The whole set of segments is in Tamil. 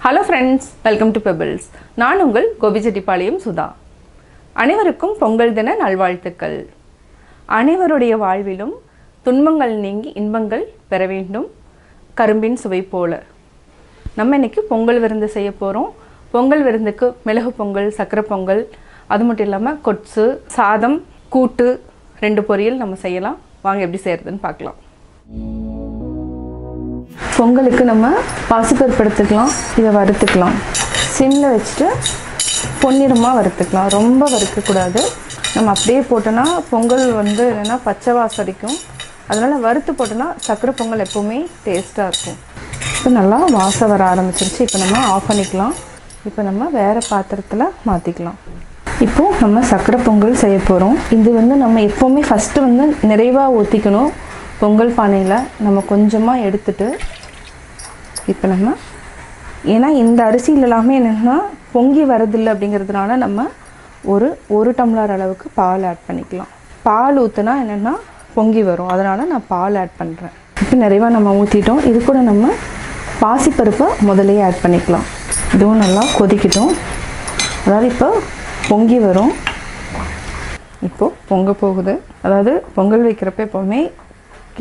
Hello friends, welcome to Pebbles. நான் உங்கள் கோபி சுதா. அனைவருக்கும் பொங்கல் தின நல்வாழ்த்துக்கள். அனைவருடைய வாழ்விலும் துன்பங்கள் நீங்கி இன்பங்கள் பெற வேண்டும். கரும்பின் சுவை போல. நம்ம இன்னைக்கு பொங்கல் விருந்து செய்ய போறோம். பொங்கல் விருந்துக்கு மிளகு பொங்கல், சக்கரை பொங்கல், அது மட்டும் இல்லாம கொட்சு, சாதம், கூட்டு, 2 பொரியல் நம்ம செய்யலாம். வாங்க எப்படி செய்யறதுன்னு பார்க்கலாம். பொங்கலுக்கு நம்ம பாசிப்பருப்பு எடுத்துக்கலாம். இதை வறுத்துக்கலாம். சிம்மில் வச்சுட்டு பொன்னிறமாக வறுத்துக்கலாம். ரொம்ப வறுக்கக்கூடாது. நம்ம அப்படியே போட்டோன்னா பொங்கல் என்னென்னா பச்சை வாசம் அடிக்கும். அதனால் வறுத்து போட்டோன்னா சக்கரை பொங்கல் எப்போவுமே டேஸ்ட்டாக இருக்கும். இப்போ நல்லா வாசம் வர ஆரம்பிச்சிருச்சு. இப்போ நம்ம ஆஃப் பண்ணிக்கலாம். இப்போ நம்ம வேறு பாத்திரத்தில் மாற்றிக்கலாம். இப்போது நம்ம சக்கரை பொங்கல் செய்ய போகிறோம். இது நம்ம எப்போவுமே ஃபஸ்ட்டு நிறைவாக ஊற்றிக்கணும். பொங்கல் பானையில் நம்ம கொஞ்சமாக எடுத்துட்டு இப்போ நம்ம ஏன்னா இந்த அரிசியில் எல்லாமே என்னென்னா பொங்கி வரதில்லை அப்படிங்கிறதுனால நம்ம ஒரு டம்ளர் அளவுக்கு பால் ஆட் பண்ணிக்கலாம். பால் ஊற்றினா என்னென்னா பொங்கி வரும். அதனால் நான் பால் ஆட் பண்ணுறேன். இப்போ நிறைவாக நம்ம ஊற்றிட்டோம். இது கூட நம்ம பாசிப்பருப்பை முதலையே ஆட் பண்ணிக்கலாம். இதுவும் நல்லா கொதிக்கட்டும். அதாவது இப்போ பொங்கி வரும். இப்போது பொங்க போகுது. அதாவது பொங்கல் வைக்கிறப்ப எப்போவுமே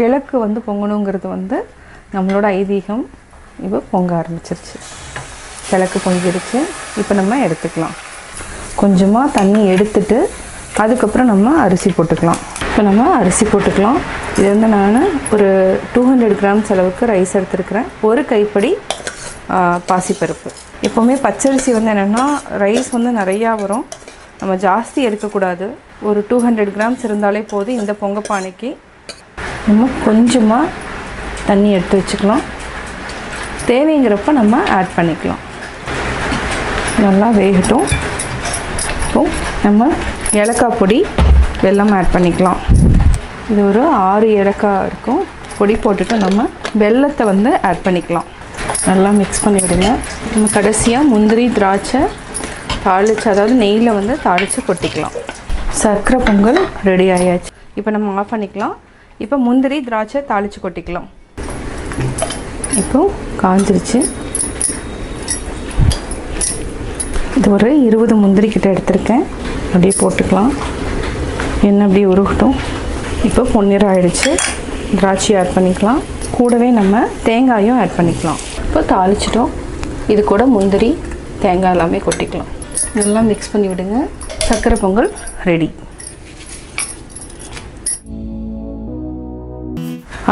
கிழக்கு பொங்கணுங்கிறது நம்மளோட ஐதீகம். இப்போ பொங்க ஆரம்பிச்சிருச்சு. கிழக்கு பொங்கிடுச்சு. இப்போ நம்ம எடுத்துக்கலாம். கொஞ்சமாக தண்ணி எடுத்துட்டு அதுக்கப்புறம் நம்ம அரிசி போட்டுக்கலாம். இப்போ நம்ம அரிசி போட்டுக்கலாம். இது நான் ஒரு 200 கிராம்ஸ் அளவுக்கு ரைஸ் எடுத்துருக்கிறேன். ஒரு கைப்படி பாசிப்பருப்பு. எப்போவுமே பச்சரிசி என்னென்னா ரைஸ் நிறையா வரும். நம்ம ஜாஸ்தி எடுக்கக்கூடாது. ஒரு 200 கிராம்ஸ் இருந்தாலே போதும். இந்த பொங்க பானைக்கு நம்ம கொஞ்சமாக தண்ணி எடுத்து வச்சுக்கலாம். தேவைங்கிறப்ப நம்ம ஆட் பண்ணிக்கலாம். நல்லா வேகட்டும். இப்போது நம்ம ஏலக்காய் பொடி, வெல்லம் ஆட் பண்ணிக்கலாம். இது ஒரு 6 ஏலக்காய் இருக்கும். பொடி போட்டுட்டு நம்ம வெல்லத்தை ஆட் பண்ணிக்கலாம். நல்லா மிக்ஸ் பண்ணி விடுங்க. நம்ம கடைசியாக முந்திரி, திராட்சை தாளித்து, அதாவது நெய்யில் தாளித்து கொட்டிக்கலாம். சர்க்கரை பொங்கல் ரெடி ஆயாச்சு. இப்போ நம்ம ஆஃப் பண்ணிக்கலாம். இப்போ முந்திரி, திராட்சை தாளித்து கொட்டிக்கலாம். இப்போது காஞ்சிருச்சு. இது ஒரு 20 முந்திரி கிட்ட எடுத்திருக்கேன். அப்படியே போட்டுக்கலாம். எண்ணெய் அப்படியே உருகட்டும். இப்போ பொன்னிறம் ஆயிடுச்சு. திராட்சை ஆட் பண்ணிக்கலாம். கூடவே நம்ம தேங்காயும் ஆட் பண்ணிக்கலாம். இப்போ தாளிச்சிட்டோம். இது கூட முந்திரி, தேங்காய் எல்லாமே கொட்டிக்கலாம். நல்லா மிக்ஸ் பண்ணி விடுங்க. சர்க்கரை பொங்கல் ரெடி.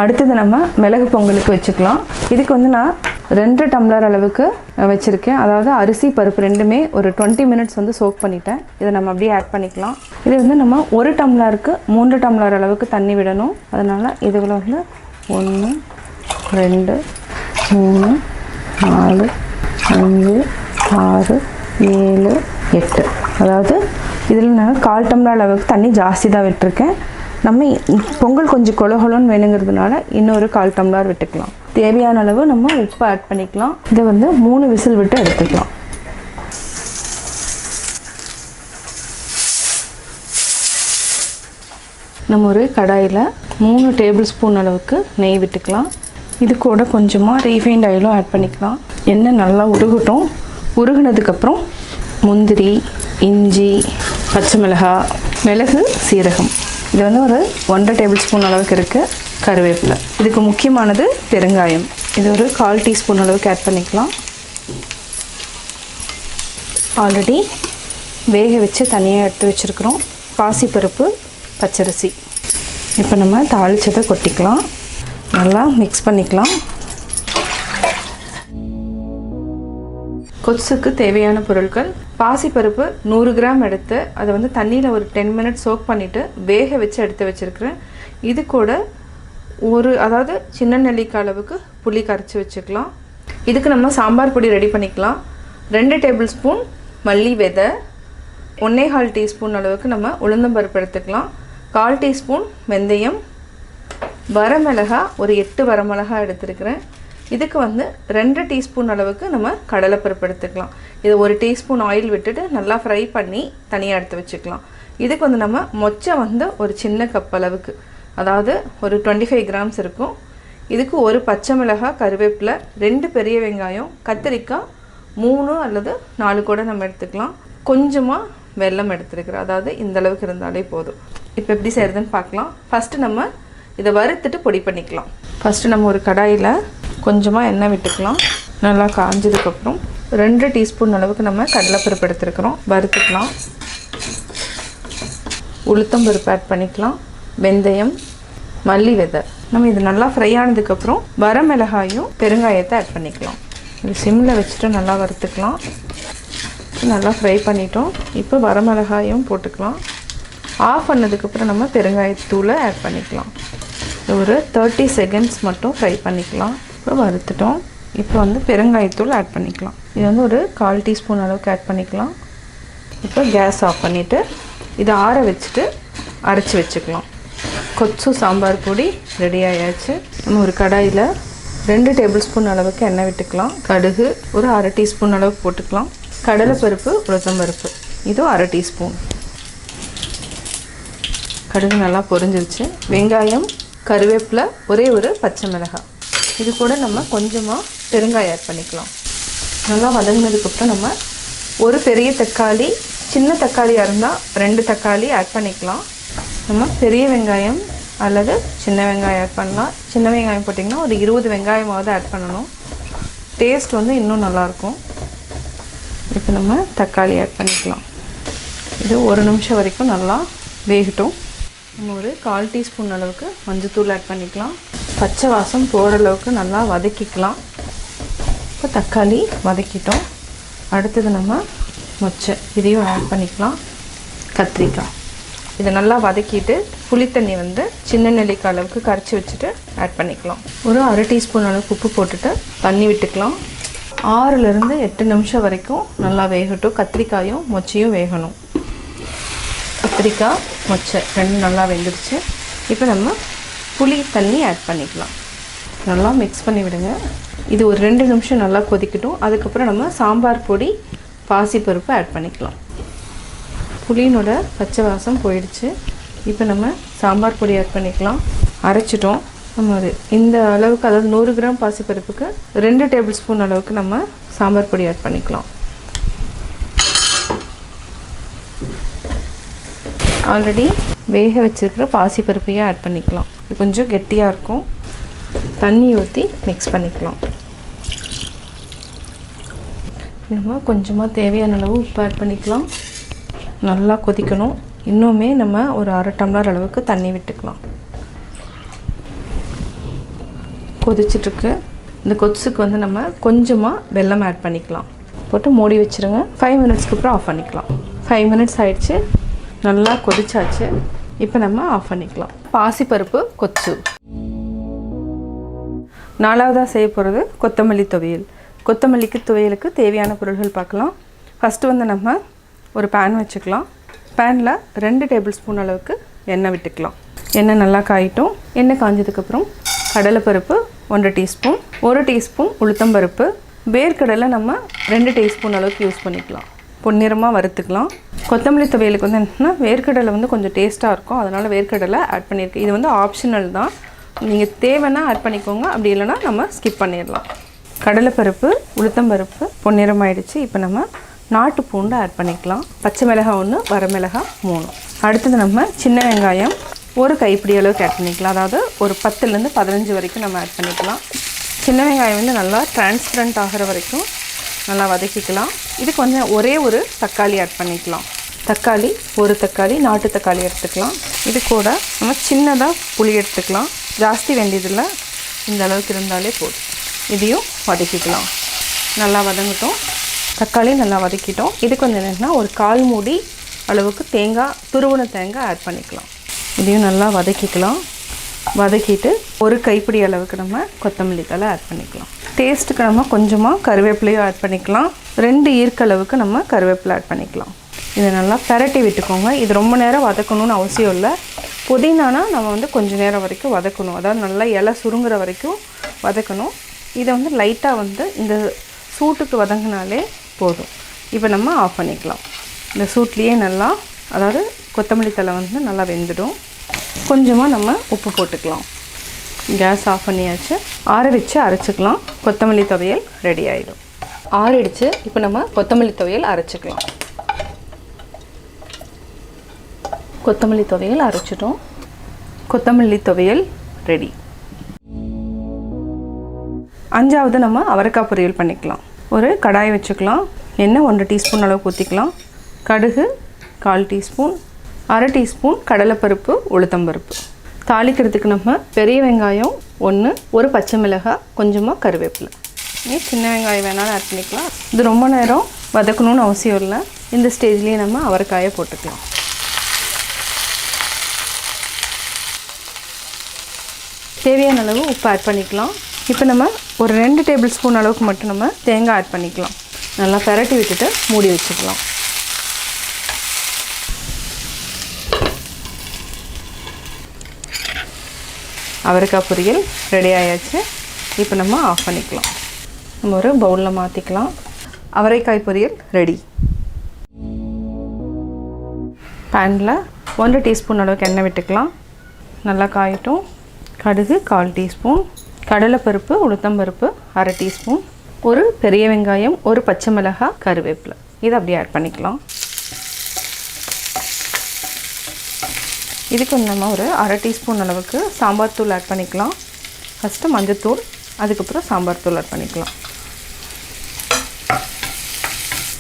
அடுத்தது நம்ம மிளகு பொங்கலுக்கு வச்சுக்கலாம். இதுக்கு நான் 2 டம்ளர் அளவுக்கு வச்சுருக்கேன். அதாவது அரிசி பருப்பு ரெண்டுமே ஒரு 20 மினிட்ஸ் சோக் பண்ணிட்டேன். இதை நம்ம அப்படியே ஆட் பண்ணிக்கலாம். இது நம்ம 1 டம்ளருக்கு 3 டம்ளர் அளவுக்கு தண்ணி விடணும். அதனால் இதில் 1 2 3 4 5 6 7 8, அதாவது இதில் நான் 1/4 டம்ளர் அளவுக்கு தண்ணி ஜாஸ்தி தான் விட்டுருக்கேன். நம்ம பொங்கல் கொஞ்சம் கொலகொலன்னு வேணுங்கிறதுனால இன்னொரு 1/4 டம்ளர் விட்டுக்கலாம். தேவையான அளவு நம்ம உப்பு ஆட் பண்ணிக்கலாம். இதை 3 விசில் விட்டு எடுத்துக்கலாம். நம்ம ஒரு கடாயில் 3 டேபிள் ஸ்பூன் அளவுக்கு நெய் விட்டுக்கலாம். இது கூட கொஞ்சமாக ரீஃபைண்ட் ஆயிலும் ஆட் பண்ணிக்கலாம். எண்ணெய் நல்லா உருகட்டும். உருகினதுக்கப்புறம் முந்திரி, இஞ்சி, பச்சை மிளகாய், மிளகு, சீரகம், இது ஒரு 1.5 டேபிள் ஸ்பூன் அளவுக்கு இருக்குது. கருவேப்பிலை. இதுக்கு முக்கியமானது பெருங்காயம். இது ஒரு 1/4 டீஸ்பூன் அளவுக்கு ஆட் பண்ணிக்கலாம். ஆல்ரெடி வேக வச்சு தனியாக எடுத்து வச்சுருக்கிறோம் பாசிப்பருப்பு, பச்சரிசி. இப்போ நம்ம தாளிச்சதை கொட்டிக்கலாம். நல்லா மிக்ஸ் பண்ணிக்கலாம். கொசுக்கு தேவையான பொருட்கள்: பாசிப்பருப்பு 100 கிராம் எடுத்து அதை தண்ணியில் ஒரு 10 மினிட்ஸ் சோக் பண்ணிவிட்டு வேக வச்சு எடுத்து வச்சுருக்கிறேன். இது கூட அதாவது சின்ன நெல்லிக்காய் அளவுக்கு புளி கரைச்சி வச்சுக்கலாம். இதுக்கு நம்ம சாம்பார் பொடி ரெடி பண்ணிக்கலாம். 2 டேபிள் ஸ்பூன் மல்லி விதை, 1.25 டீஸ்பூன் அளவுக்கு நம்ம உளுந்தம்பருப்பு எடுத்துக்கலாம். 1/4 டீஸ்பூன் வெந்தயம், வரமிளகாய் ஒரு 8 வரமிளகாய் எடுத்துருக்கிறேன். இதுக்கு 2 டீஸ்பூன் அளவுக்கு நம்ம கடலைப்பருப்பு எடுத்துக்கலாம். இதை 1 டீஸ்பூன் ஆயில் விட்டுட்டு நல்லா ஃப்ரை பண்ணி தனியாக எடுத்து வச்சுக்கலாம். இதுக்கு நம்ம மொச்சை ஒரு சின்ன கப் அளவுக்கு, அதாவது ஒரு 25 கிராம்ஸ் இருக்கும். இதுக்கு ஒரு பச்சை மிளகாய், கருவேப்பிலை, 2 பெரிய வெங்காயம், கத்திரிக்காய், 3 அல்லது 4 கூட நம்ம எடுத்துக்கலாம். கொஞ்சமாக வெல்லம் எடுத்துருக்குறோம், அதாவது இந்த அளவுக்கு இருந்தாலே போதும். இப்போ எப்படி செய்கிறதுன்னு பார்க்கலாம். ஃபஸ்ட்டு நம்ம இதை வறுத்துட்டு பொடி பண்ணிக்கலாம். ஃபஸ்ட்டு நம்ம ஒரு கடாயில் கொஞ்சமாக எண்ணெய் விட்டுக்கலாம். நல்லா காஞ்சதுக்கப்புறம் 2 டீஸ்பூன் அளவுக்கு நம்ம கடலைப்பருப்பு எடுத்துருக்குறோம், வறுத்துக்கலாம். உளுத்தம்பருப்பு ஆட் பண்ணிக்கலாம், வெந்தயம், மல்லி விதை. நம்ம இது நல்லா ஃப்ரை ஆனதுக்கப்புறம் வரமிளகாயும் பெருங்காயத்தை ஆட் பண்ணிக்கலாம். இது சிம்மில் வச்சுட்டு நல்லா வறுத்துக்கலாம். நல்லா ஃப்ரை பண்ணிட்டோம். இப்போ வரமிளகாயும் போட்டுக்கலாம். ஆஃப் பண்ணதுக்கப்புறம் நம்ம பெருங்காயத்தூளை ஆட் பண்ணிக்கலாம். ஒரு 30 செகண்ட்ஸ் மட்டும் ஃப்ரை பண்ணிக்கலாம். இப்போ வறுத்துட்டோம். இப்போ வந்து பெருங்காயத்தூள் ஆட் பண்ணிக்கலாம். இது வந்து ஒரு 1/4 டீஸ்பூன் அளவுக்கு ஆட் பண்ணிக்கலாம். இப்போ கேஸ் ஆஃப் பண்ணிவிட்டு இதை ஆற வச்சுட்டு அரைச்சி வச்சுக்கலாம். கொச்சு சாம்பார் பொடி ரெடி ஆயாச்சு. நம்ம ஒரு கடாயில் 2 டேபிள் ஸ்பூன் அளவுக்கு எண்ணெய் விட்டுக்கலாம். கடுகு ஒரு 1/2 டீஸ்பூன் அளவுக்கு போட்டுக்கலாம். கடலைப்பருப்பு, உளுத்தம்பருப்பு இது 1/2 டீஸ்பூன். கடுகு நல்லா பொரிஞ்சிருச்சு. வெங்காயம், கருவேப்பிலை, ஒரே ஒரு பச்சை மிளகாய். இது கூட நம்ம கொஞ்சமாக பெருங்காயம் ஆட் பண்ணிக்கலாம். நல்லா வதங்கினதுக்கப்புறம் நம்ம ஒரு பெரிய தக்காளி, சின்ன தக்காளியாக இருந்தால் 2 தக்காளி ஆட் பண்ணிக்கலாம். நம்ம பெரிய வெங்காயம் அல்லது சின்ன வெங்காயம் ஆட் பண்ணலாம். சின்ன வெங்காயம் போட்டிங்கன்னா ஒரு 20 வெங்காயமாவது ஆட் பண்ணணும். டேஸ்ட் வந்து இன்னும் நல்லாயிருக்கும். இப்போ நம்ம தக்காளி ஆட் பண்ணிக்கலாம். இது 1 நிமிஷம் வரைக்கும் நல்லா வேகட்டும். நம்ம ஒரு 1/4 டீஸ்பூன் அளவுக்கு மஞ்சள்தூள் ஆட் பண்ணிக்கலாம். பச்சை வாசம் போகிற அளவுக்கு நல்லா வதக்கிக்கலாம். இப்போ தக்காளி வதக்கிட்டோம். அடுத்தது நம்ம மொச்சை இதையும் ஆட் பண்ணிக்கலாம். கத்திரிக்காய் இதை நல்லா வதக்கிட்டு புளித்தண்ணி வந்து சின்ன நெல்லிக்காய் அளவுக்கு கரைச்சி வச்சுட்டு ஆட் பண்ணிக்கலாம். ஒரு 1/2 டீஸ்பூன் அளவுக்கு உப்பு போட்டுட்டு தண்ணி விட்டுக்கலாம். 6லேருந்து 8 நிமிஷம் வரைக்கும் நல்லா வேகட்டும். கத்திரிக்காயும் மொச்சையும் வேகணும். கத்திரிக்காய், மொச்சை 2 நல்லா வெந்துடுச்சு. இப்போ நம்ம புளி தண்ணி ஆட் பண்ணிக்கலாம். நல்லா மிக்ஸ் பண்ணி விடுங்க. இது ஒரு 2 நிமிஷம் நல்லா கொதிக்கட்டும். அதுக்கப்புறம் நம்ம சாம்பார் பொடி, பாசிப்பருப்பு ஆட் பண்ணிக்கலாம். புளியினோட பச்சை வாசம் போயிடுச்சு. இப்போ நம்ம சாம்பார் பொடி ஆட் பண்ணிக்கலாம். அரைச்சிட்டோம். நம்ம இந்த அளவுக்கு, அதாவது 100 கிராம் பாசிப்பருப்புக்கு 2 டேபிள் ஸ்பூன் அளவுக்கு நம்ம சாம்பார் பொடி ஆட் பண்ணிக்கலாம். ஆல்ரெடி வேக வச்சுருக்கிற பாசிப்பருப்பையும் ஆட் பண்ணிக்கலாம். இது கொஞ்சம் கெட்டியாக இருக்கும். தண்ணி ஊற்றி மிக்ஸ் பண்ணிக்கலாம். நம்ம கொஞ்சமாக தேவையான அளவு உப்பு ஆட் பண்ணிக்கலாம். நல்லா கொதிக்கணும். இன்னுமே நம்ம ஒரு 1/2 டம்ளர் அளவுக்கு தண்ணி விட்டுக்கலாம். கொதிச்சிட்ருக்கு. இந்த கொதிச்சுக்கு வந்து நம்ம கொஞ்சமாக வெல்லம் ஆட் பண்ணிக்கலாம். போட்டு மூடி வச்சுருங்க. 5 மினிட்ஸ்க்கு அப்புறம் ஆஃப் பண்ணிக்கலாம். 5 மினிட்ஸ் ஆயிடுச்சு. நல்லா கொதிச்சாச்சு. இப்போ நம்ம ஆஃப் பண்ணிக்கலாம். பாசிப்பருப்பு கொச்சு. 4வதாக செய்ய போகிறது கொத்தமல்லி துவையல். கொத்தமல்லிக்கு துவையலுக்கு தேவையான பொருட்கள் பார்க்கலாம். ஃபஸ்ட்டு வந்து நம்ம ஒரு பேன் வச்சுக்கலாம். பேனில் 2 டேபிள் ஸ்பூன் அளவுக்கு எண்ணெய் விட்டுக்கலாம். எண்ணெய் நல்லா காயிட்டும். எண்ணெய் காஞ்சதுக்கப்புறம் கடலைப்பருப்பு 1 டீஸ்பூன், 1 டீஸ்பூன் உளுத்தம்பருப்பு, வேர்க்கடலை நம்ம 2 டீஸ்பூன் அளவுக்கு யூஸ் பண்ணிக்கலாம். பொன்னிறமாக வறுத்துக்கலாம். கொத்தமல்லி துவையலுக்கு வந்து என்னென்னா வேர்க்கடலை வந்து கொஞ்சம் டேஸ்ட்டாக இருக்கும், அதனால் வேர்க்கடலை ஆட் பண்ணியிருக்கேன். இது வந்து ஆப்ஷனல் தான், நீங்கள் தேவைன்னா ஆட் பண்ணிக்கோங்க, அப்படி இல்லைனா நம்ம ஸ்கிப் பண்ணிடலாம். கடலைப்பருப்பு, உளுத்தம்பருப்பு பொன்னிறமாயிடுச்சு. இப்போ நம்ம நாட்டு பூண்டு ஆட் பண்ணிக்கலாம். பச்சை மிளகாய் 1, வரமிளகாய் 3. அடுத்தது நம்ம சின்ன வெங்காயம் 1 கைப்பிடி அளவுக்கு ஆட் பண்ணிக்கலாம். அதாவது ஒரு 10லேருந்து 15 வரைக்கும் நம்ம ஆட் பண்ணிக்கலாம். சின்ன வெங்காயம் வந்து நல்லா டிரான்ஸ்பரண்ட் ஆகிற வரைக்கும் நல்லா வதக்கிக்கலாம். இதுக்கு வந்து ஒரே ஒரு தக்காளி ஆட் பண்ணிக்கலாம். தக்காளி 1 தக்காளி, நாட்டு தக்காளி எடுத்துக்கலாம். இது கூட நம்ம சின்னதாக புளி எடுத்துக்கலாம். ஜாஸ்தி வேண்டியதில்லை, இந்த அளவுக்கு இருந்தாலே போதும். இதையும் வதக்கிக்கலாம். நல்லா வதங்கட்டும். தக்காளி நல்லா வதக்கிட்டோம். இதுக்கு வந்து என்னென்னா ஒரு 1/4 மூடி அளவுக்கு தேங்காய், துருவன தேங்காய் ஆட் பண்ணிக்கலாம். இதையும் நல்லா வதக்கிக்கலாம். வதக்கிட்டு 1 கைப்பிடி அளவுக்கு நம்ம கொத்தமல்லி தழை ஆட் பண்ணிக்கலாம். டேஸ்ட்டுக்கு நம்ம கொஞ்சமாக கருவேப்பிலையும் ஆட் பண்ணிக்கலாம். 2 ஈர்க்களவுக்கு நம்ம கருவேப்பிலை ஆட் பண்ணிக்கலாம். இதை நல்லா பரட்டி விட்டுக்கோங்க. இது ரொம்ப நேரம் வதக்கணும்னு அவசியம் இல்லை. புதினானா நம்ம வந்து கொஞ்சம் நேரம் வரைக்கும் வதக்கணும், அதாவது நல்லா இலை சுருங்குற வரைக்கும் வதக்கணும். இதை வந்து லைட்டாக வந்து இந்த சூட்டுக்கு வதங்கினாலே போதும். இப்போ நம்ம ஆஃப் பண்ணிக்கலாம். இந்த சூட்லேயே நல்லா, அதாவது கொத்தமல்லி தழை வந்து நல்லா வெந்துடும். கொஞ்சமாக நம்ம உப்பு போட்டுக்கலாம். கேஸ் ஆஃப் பண்ணியாச்சு. ஆற வச்சு அரைச்சிக்கலாம். கொத்தமல்லி துவையல் ரெடி ஆகிடும். ஆறிடுச்சு. இப்போ நம்ம கொத்தமல்லி துவையல் அரைச்சிக்கலாம். கொத்தமல்லி துவையல் அரைச்சிட்டோம். கொத்தமல்லி துவையல் ரெடி. 5வது நம்ம அவரைக்காய் பொரியல் பண்ணிக்கலாம். ஒரு கடாய் வச்சுக்கலாம். எண்ணெய் 1 டீஸ்பூன் அளவுக்கு ஊற்றிக்கலாம். கடுகு 1/4 டீஸ்பூன், 1/2 டீஸ்பூன் கடலைப்பருப்பு, உளுத்தம்பருப்பு. தாளிக்கிறதுக்கு நம்ம பெரிய வெங்காயம் 1, ஒரு பச்சை மிளகாய், கொஞ்சமாக கருவேப்பிலை. சின்ன வெங்காயம் வேணாலும் ஆட் பண்ணிக்கலாம். இது ரொம்ப நேரம் வதக்கணும்னு அவசியம் இல்லை. இந்த ஸ்டேஜ்லேயே நம்ம அவரைக்காயை போட்டுக்கலாம். தேவையான அளவு உப்பு ஆட் பண்ணிக்கலாம். இப்போ நம்ம ஒரு 2 டேபிள் ஸ்பூன் அளவுக்கு மட்டும் நம்ம தேங்காய் ஆட் பண்ணிக்கலாம். நல்லா பெரட்டி விட்டுட்டு மூடி வச்சுக்கலாம். அவரைக்காய் பொரியல் ரெடி ஆயாச்சு. இப்போ நம்ம ஆஃப் பண்ணிக்கலாம். நம்ம ஒரு பவுலில் மாற்றிக்கலாம். அவரைக்காய் பொரியல் ரெடி. பேனில் 1 டீஸ்பூன் அளவுக்கு எண்ணெய் விட்டுக்கலாம். நல்லா காயட்டும். கடுகு 1/4 டீஸ்பூன், கடலைப்பருப்பு, உளுத்தம்பருப்பு 1/2 டீஸ்பூன், ஒரு பெரிய வெங்காயம், ஒரு பச்சை மிளகாய், கருவேப்பிலை. இதை அப்படியே ஆட் பண்ணிக்கலாம். இதுக்கு நம்ம ஒரு 1/2 டீஸ்பூன் அளவுக்கு சாம்பார் தூள் ஆட் பண்ணிக்கலாம். ஃபஸ்ட்டு மஞ்சத்தூள், அதுக்கப்புறம் சாம்பார் தூள் ஆட் பண்ணிக்கலாம்.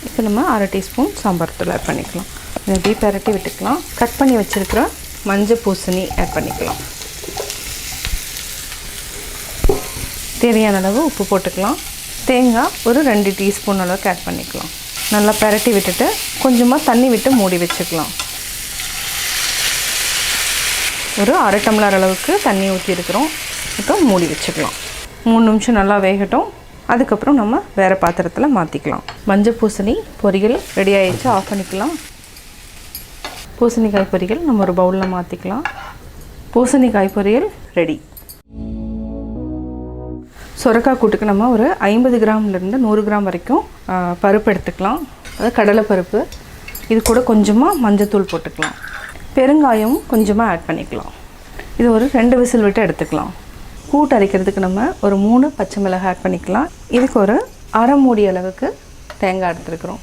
இப்போ நம்ம 1/2 டீஸ்பூன் சாம்பார் தூள் ஆட் பண்ணிக்கலாம். இதை அப்படியே பெரட்டி விட்டுக்கலாம். கட் பண்ணி வச்சுருக்கிற மஞ்சள் பூசணி ஆட் பண்ணிக்கலாம். தேவையான அளவு உப்பு போட்டுக்கலாம். தேங்காய் ஒரு 2 டீஸ்பூன் அளவுக்கு ஆட் பண்ணிக்கலாம். நல்லா பெரட்டி விட்டுட்டு கொஞ்சமாக தண்ணி விட்டு மூடி வச்சுக்கலாம். ஒரு 1/2 டம்ளர் அளவுக்கு தண்ணி ஊற்றிருக்கிறோம். இப்போ மூடி வச்சுக்கலாம். 3 நிமிஷம் நல்லா வேகட்டும். அதுக்கப்புறம் நம்ம வேறு பாத்திரத்தில் மாற்றிக்கலாம். மஞ்சள் பூசணி பொரியல் ரெடி ஆகிடுச்சு. ஆஃப் பண்ணிக்கலாம். பூசணிக்காய் பொரியல் நம்ம ஒரு பவுலில் மாற்றிக்கலாம். பூசணிக்காய் பொரியல் ரெடி. சொரக்காய் கூட்டுக்கு நம்ம ஒரு 50 கிராம்லேருந்து 100 கிராம் வரைக்கும் பருப்பு எடுத்துக்கலாம். அது கடலைப்பருப்பு. இது கூட கொஞ்சமாக மஞ்சத்தூள் போட்டுக்கலாம். பெருங்காயம் கொஞ்சமாக ஆட் பண்ணிக்கலாம். இது ஒரு 2 விசில் விட்டு எடுத்துக்கலாம். கூட்டு அரைக்கிறதுக்கு நம்ம ஒரு 3 பச்சை மிளகாய் ஆட் பண்ணிக்கலாம். இதுக்கு ஒரு அரை மூடி அளவுக்கு தேங்காய் எடுத்துருக்குறோம்.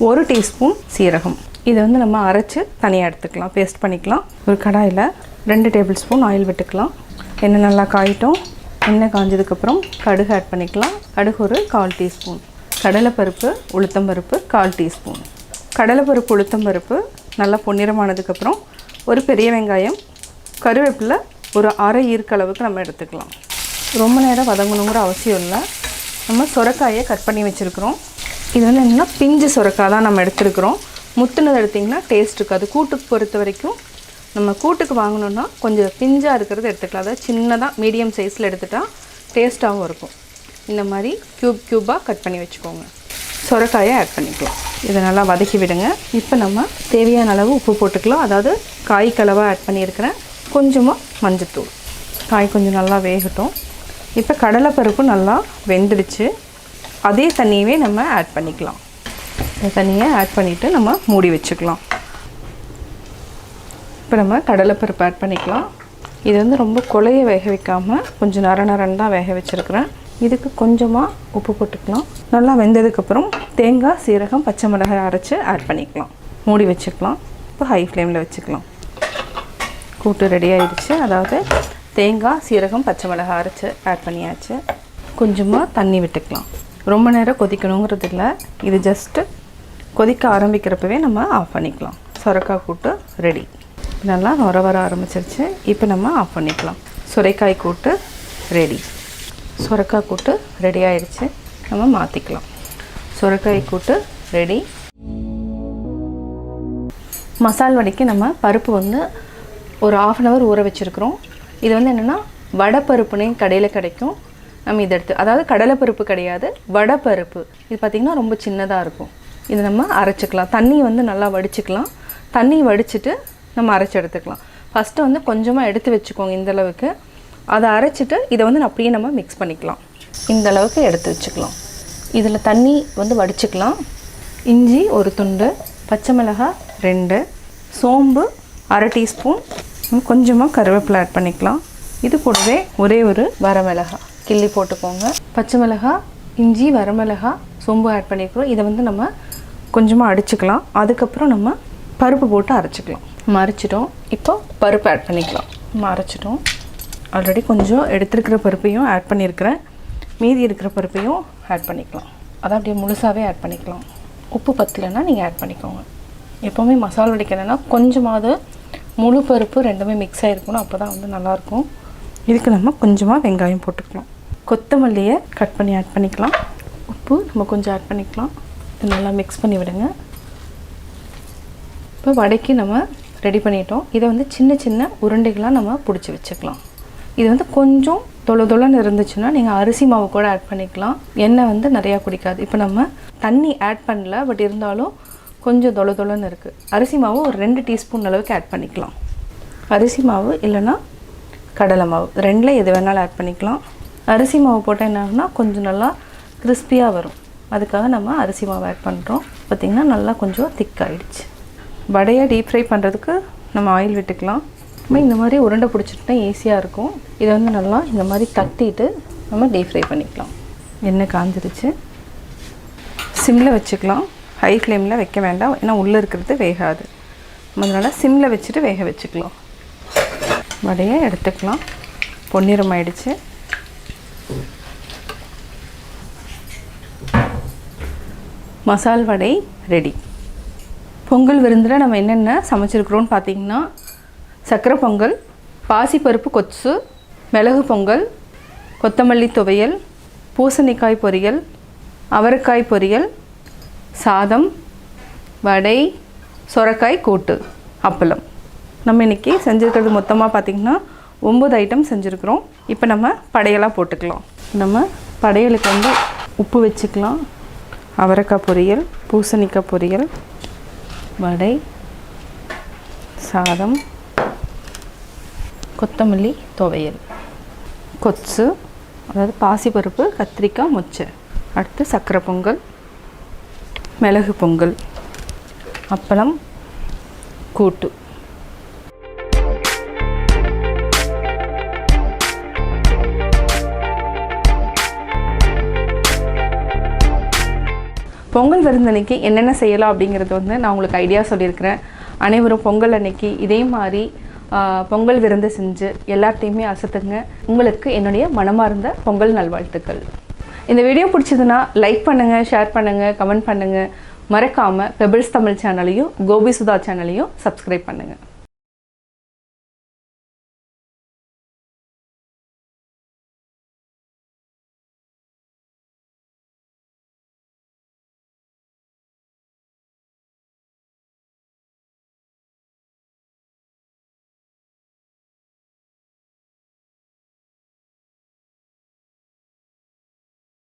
1 டீஸ்பூன் சீரகம். இதை நம்ம அரைச்சி தனியாக எடுத்துக்கலாம், பேஸ்ட் பண்ணிக்கலாம். ஒரு கடாயில் 2 டேபிள் ஸ்பூன் ஆயில் விட்டுக்கலாம். எண்ணெய் நல்லா காயிட்டும். எண்ணெய் காஞ்சதுக்கப்புறம் கடுகு ஆட் பண்ணிக்கலாம். கடுகு ஒரு 1/4 டீஸ்பூன், கடலைப்பருப்பு, உளுத்தம்பருப்பு 1/4 டீஸ்பூன். கடலைப்பருப்பு, உளுத்தம்பருப்பு நல்லா பொன்னிறமானதுக்கப்புறம் ஒரு பெரிய வெங்காயம், கருவேப்பிலை ஒரு அரை ஈர்க்களவுக்கு நம்ம எடுத்துக்கலாம். ரொம்ப நேரம் வதங்கணுங்கிற அவசியம் இல்லை. நம்ம சொரக்காயை கட் பண்ணி வச்சுருக்கிறோம். இது என்னென்னா பிஞ்சு சொரக்காய் தான் நம்ம எடுத்துருக்குறோம். முத்துனது எடுத்திங்கன்னா டேஸ்ட் இருக்காது. கூட்டுக்கு பொறுத்த வரைக்கும் நம்ம கூட்டுக்கு வாங்கினோன்னா கொஞ்சம் பிஞ்சாக இருக்கிறது எடுத்துக்கலாம். அதாவது சின்னதாக மீடியம் சைஸில் எடுத்துட்டால் டேஸ்ட்டாகவும் இருக்கும். இந்த மாதிரி க்யூபாக கட் பண்ணி வச்சுக்கோங்க. சொரக்காயை ஆட் பண்ணிக்கலாம். இதை நல்லா வதக்கி விடுங்க. இப்போ நம்ம தேவையான அளவு உப்பு போட்டுக்கலாம். அதாவது காய் கலவாக ஆட் பண்ணியிருக்கிறேன். கொஞ்சமாக மஞ்சத்தூள். காய் கொஞ்சம் நல்லா வேகட்டும். இப்போ கடலைப்பருப்பு நல்லா வெந்துடுச்சு. அதே தண்ணியவே நம்ம ஆட் பண்ணிக்கலாம். இந்த தண்ணியை ஆட் பண்ணிவிட்டு நம்ம மூடி வச்சுக்கலாம். இப்போ நம்ம கடலைப்பருப்பு ஆட் பண்ணிக்கலாம். இது ரொம்ப கொலையை வேக வைக்காமல் கொஞ்சம் நரநரன்னு தான் வேக வச்சுருக்கிறேன். இதுக்கு கொஞ்சமாக உப்பு போட்டுக்கலாம். நல்லா வெந்ததுக்கப்புறம் தேங்காய், சீரகம், பச்சை மிளகாய் அரைச்சி ஆட் பண்ணிக்கலாம். மூடி வச்சுக்கலாம். இப்போ ஹை ஃப்ளேமில் வச்சுக்கலாம். கூட்டு ரெடி ஆகிடுச்சு. அதாவது தேங்காய், சீரகம், பச்சை மிளகாய் அரைச்சி ஆட் பண்ணியாச்சு. கொஞ்சமாக தண்ணி விட்டுக்கலாம். ரொம்ப நேரம் கொதிக்கணுங்கிறது இல்லை. இது ஜஸ்ட்டு கொதிக்க ஆரம்பிக்கிறப்பவே நம்ம ஆஃப் பண்ணிக்கலாம். சொரக்காய் கூட்டு ரெடி. நல்லா நுர வர ஆரம்பிச்சிருச்சு. இப்போ நம்ம ஆஃப் பண்ணிக்கலாம். சுரைக்காய் கூட்டு ரெடி. சுரைக்காய் கூட்டு ரெடி ஆகிடுச்சு. நம்ம மாற்றிக்கலாம். சுரைக்காய் கூட்டு ரெடி. மசால் வடைக்கு நம்ம பருப்பு ஒரு 1/2 hour ஊற வச்சுருக்குறோம். இது என்னென்னா வடைப்பருப்புனே கடையில் கிடைக்கும். நம்ம இதை எடுத்து, அதாவது கடலைப்பருப்பு கிடையாது, வடைப்பருப்பு. இது பார்த்திங்கன்னா ரொம்ப சின்னதாக இருக்கும். இதை நம்ம அரைச்சிக்கலாம். தண்ணி நல்லா வடிச்சுக்கலாம். தண்ணி வடிச்சிட்டு நம்ம அரைச்சி எடுத்துக்கலாம். ஃபஸ்ட்டு கொஞ்சமாக எடுத்து வச்சுக்கோங்க இந்தளவுக்கு. அதை அரைச்சிட்டு இதை அப்படியே நம்ம மிக்ஸ் பண்ணிக்கலாம். இந்தளவுக்கு எடுத்து வச்சுக்கலாம். இதில் தண்ணி வடிச்சுக்கலாம். இஞ்சி ஒரு துண்டு, பச்சை மிளகாய் 2, சோம்பு அரை டீஸ்பூன், கொஞ்சமாக கருவேப்பிலை ஆட் பண்ணிக்கலாம். இது கூடவே ஒரே ஒரு வரமிளகாய் கிள்ளி போட்டுக்கோங்க. பச்சை மிளகாய் இஞ்சி, வரமிளகாய், சோம்பு ஆட் பண்ணிக்கிறோம். இதை வந்து நம்ம கொஞ்சமாக அடிச்சுக்கலாம். அதுக்கப்புறம் நம்ம பருப்பு போட்டு அரைச்சிக்கலாம். அரைச்சிட்டோம். இப்போ பருப்பு ஆட் பண்ணிக்கலாம். அரைச்சிட்டோம். ஆல்ரெடி கொஞ்சம் எடுத்துருக்கிற பருப்பையும் ஆட் பண்ணியிருக்கிறேன். மீதி இருக்கிற பருப்பையும் ஆட் பண்ணிக்கலாம். அதை அப்படியே முழுசாகவே ஆட் பண்ணிக்கலாம். உப்பு பத்தலைன்னா நீங்கள் ஆட் பண்ணிக்கோங்க. எப்போவுமே மசாலா வடைக்கணுன்னா கொஞ்சமாவது முழு பருப்பு ரெண்டுமே மிக்ஸ் ஆகிருக்கணும். அப்போ தான் வந்து நல்லாயிருக்கும். இதுக்கு நம்ம கொஞ்சமாக வெங்காயம் போட்டுக்கலாம். கொத்தமல்லியை கட் பண்ணி ஆட் பண்ணிக்கலாம். உப்பு நம்ம கொஞ்சம் ஆட் பண்ணிக்கலாம். இது நல்லா மிக்ஸ் பண்ணி விடுங்க. இப்போ வடைக்கு நம்ம ரெடி பண்ணிட்டோம். இதை வந்து சின்ன சின்ன உருண்டைகளாக நம்ம பிடிச்சி வச்சுக்கலாம். இது வந்து கொஞ்சம் தொளன்னு இருந்துச்சுன்னா நீங்கள் அரிசி மாவு கூட ஆட் பண்ணிக்கலாம். எண்ணெய் வந்து நிறையா குடிக்காது. இப்போ நம்ம தண்ணி ஆட் பண்ணல, பட் இருந்தாலும் கொஞ்சம் தொளன்னு இருக்குது. அரிசி மாவு ஒரு 2 டீஸ்பூன் அளவுக்கு ஆட் பண்ணிக்கலாம். அரிசி மாவு இல்லைன்னா கடலை மாவு, ரெண்டில் எது வேணாலும் ஆட் பண்ணிக்கலாம். அரிசி மாவு போட்டால் என்ன ஆகுனா கொஞ்சம் நல்லா கிறிஸ்பியாக வரும். அதுக்காக நம்ம அரிசி மாவு ஆட் பண்ணுறோம். பார்த்திங்கன்னா நல்லா கொஞ்சம் திக்காகிடுச்சு. வடையை டீப் ஃப்ரை பண்ணுறதுக்கு நம்ம ஆயில் விட்டுக்கலாம். நம்ம இந்த மாதிரி உருண்டை பிடிச்சிட்டுனா ஈஸியாக இருக்கும். இதை வந்து நல்லா இந்த மாதிரி தட்டிட்டு நம்ம டீப் ஃப்ரை பண்ணிக்கலாம். எண்ணெய் காஞ்சிருச்சு. சிம்மில் வச்சுக்கலாம். ஹை ஃப்ளேமில் வைக்க வேண்டாம், ஏன்னா உள்ளே இருக்கிறது வேகாது. அதனால் சிம்மில் வச்சுட்டு வேக வச்சுக்கலாம். வடையை எடுத்துக்கலாம். பொன்னிறம் ஆயிடுச்சு. மசால் வடை ரெடி. பொங்கல் விருந்தில் நம்ம என்னென்ன சமைச்சிருக்கிறோன்னு பார்த்திங்கன்னா, சக்கரை பொங்கல், பாசிப்பருப்பு கொச்சு, மிளகு பொங்கல், கொத்தமல்லி துவையல், பூசணிக்காய் பொரியல், அவரைக்காய் பொரியல், சாதம், வடை, சொரக்காய் கூட்டு, அப்பளம். நம்ம இன்றைக்கி செஞ்சுருக்கிறது மொத்தமாக பார்த்திங்கன்னா 9 ஐட்டம் செஞ்சுருக்குறோம். இப்போ நம்ம படையெல்லாம் போட்டுக்கலாம். நம்ம படையலுக்கு வந்து உப்பு வச்சுக்கலாம். அவரைக்காய் பொரியல், பூசணிக்காய் பொரியல், வடை, சாதம், கொத்தமல்லி துவையல், கொச்சு, அதாவது பாசிப்பருப்பு, கத்திரிக்காய், மொச்சை. அடுத்து சக்கரை பொங்கல், மிளகு பொங்கல், அப்பளம், கூட்டு. பொங்கல் விருந்தன்னைக்கு என்னென்ன செய்யலாம் அப்படிங்கிறது வந்து நான் உங்களுக்கு ஐடியா சொல்லியிருக்கிறேன். அனைவரும் பொங்கல் அன்னைக்கு இதே மாதிரி பொங்கல் விருந்து செஞ்சு எல்லாத்தையுமே அசத்துங்க. உங்களுக்கு என்னுடைய மனமார்ந்த பொங்கல் நல்வாழ்த்துக்கள். இந்த வீடியோ பிடிச்சதுன்னா லைக் பண்ணுங்கள், ஷேர் பண்ணுங்கள், கமெண்ட் பண்ணுங்கள். மறக்காமல் பெபிள்ஸ் தமிழ் சேனலையும் கோபி சுதா சேனலையும் சப்ஸ்கிரைப் பண்ணுங்கள்.